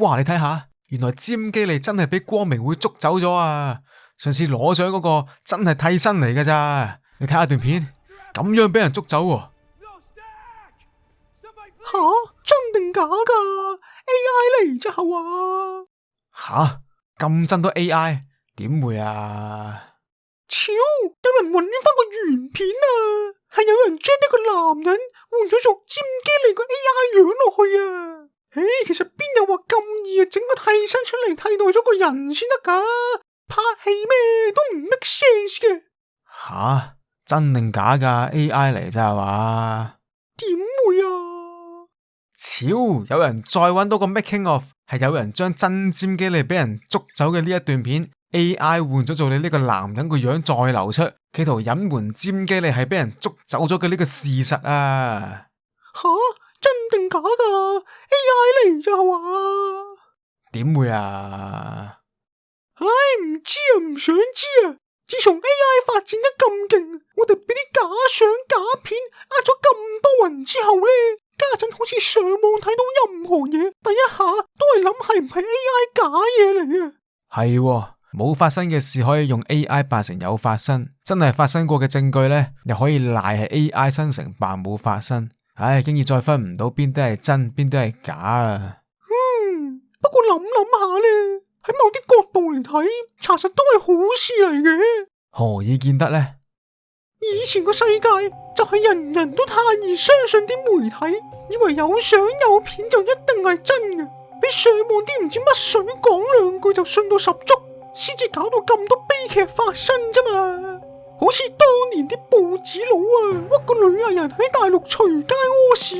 哇，你睇下，原來尖機利真係俾光明會捉走咗啊！上次攞獎嗰個真係替身嚟㗎咋？你睇下段片，咁樣俾人捉走喎。吓，真定假噶 ？AI 嚟咋係嘛？吓，咁真都 AI？ 點會啊？超，有人搵翻個原片啊！係有人將呢個男人換咗做尖機利個 AI 樣落去啊！其實邊有話咁易啊，整個替身出嚟替代咗個人先得噶？拍戲咩都唔 make sense 嘅。吓，真定假噶 ？AI 嚟咋係嘛？點會啊？超，有人再搵到個 making of， 係有人將真尖機利俾人捉走嘅呢一段片 AI 換咗做你呢個男人個樣再流出，企圖隱瞞尖機利係俾人捉走咗嘅呢個事實啊！吓，真定假噶 ？AI 嚟咋係嘛？點會啊？唔知啊，唔想知啊！自從 AI 發展得咁勁，我哋俾啲假相假片呃咗咁多人之後呢，家陣好似上網睇到任何嘢，第一下都係諗係唔係 AI 假嘢嚟啊！係喎，冇發生嘅事可以用 AI 扮成有發生，真係發生過嘅證據呢，又可以賴係 AI 生成扮冇發生。唉，經已再分唔到邊啲係真，邊啲係假啦。不過諗下呢，喺某啲角度嚟睇，查實都係好事嚟嘅。何以見得呢？以前個世界就係人人都太易相信啲媒體，以為有相有片就一定係真嘅，俾上網啲唔知乜水講兩句就信到十足，先至搞到咁多悲劇發生啫嘛。好似當年啲報紙佬啊，屈個女藝人喺大陸隨街屙屎，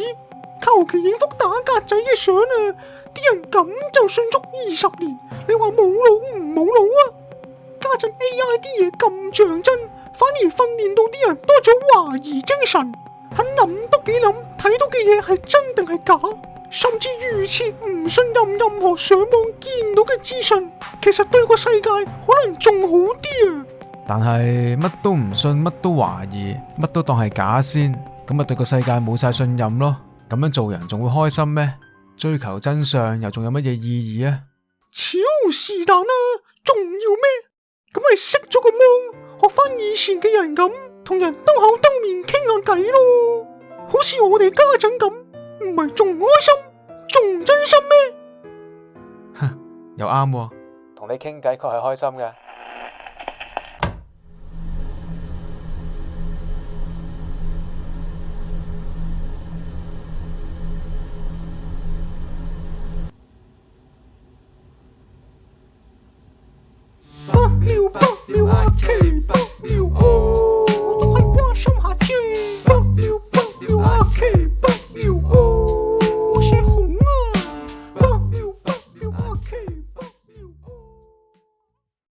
求其影幅打格仔嘅相啊，啲人咁就信足20年。你話冇腦唔冇腦啊？家陣 AI 啲嘢咁像真，反而訓練到啲人多咗懷疑精神，肯諗多幾諗，睇到嘅嘢係真定係假，甚至預設唔信任何上網見到嘅資訊，其實對個世界可能仲好啲啊！但係乜都唔信，乜都懷疑，乜都當係假先，咁咪對個世界冇晒信任咯。咁樣做人仲會開心咩？追求真相又仲有乜嘢意義啊？超是但啦，仲要咩？咁咪熄咗個芒，學翻以前嘅人咁，同人兜口兜面傾下偈咯。好似我哋家陣咁，唔係仲開心，仲真心咩？又啱喎，同你傾偈確係開心嘅。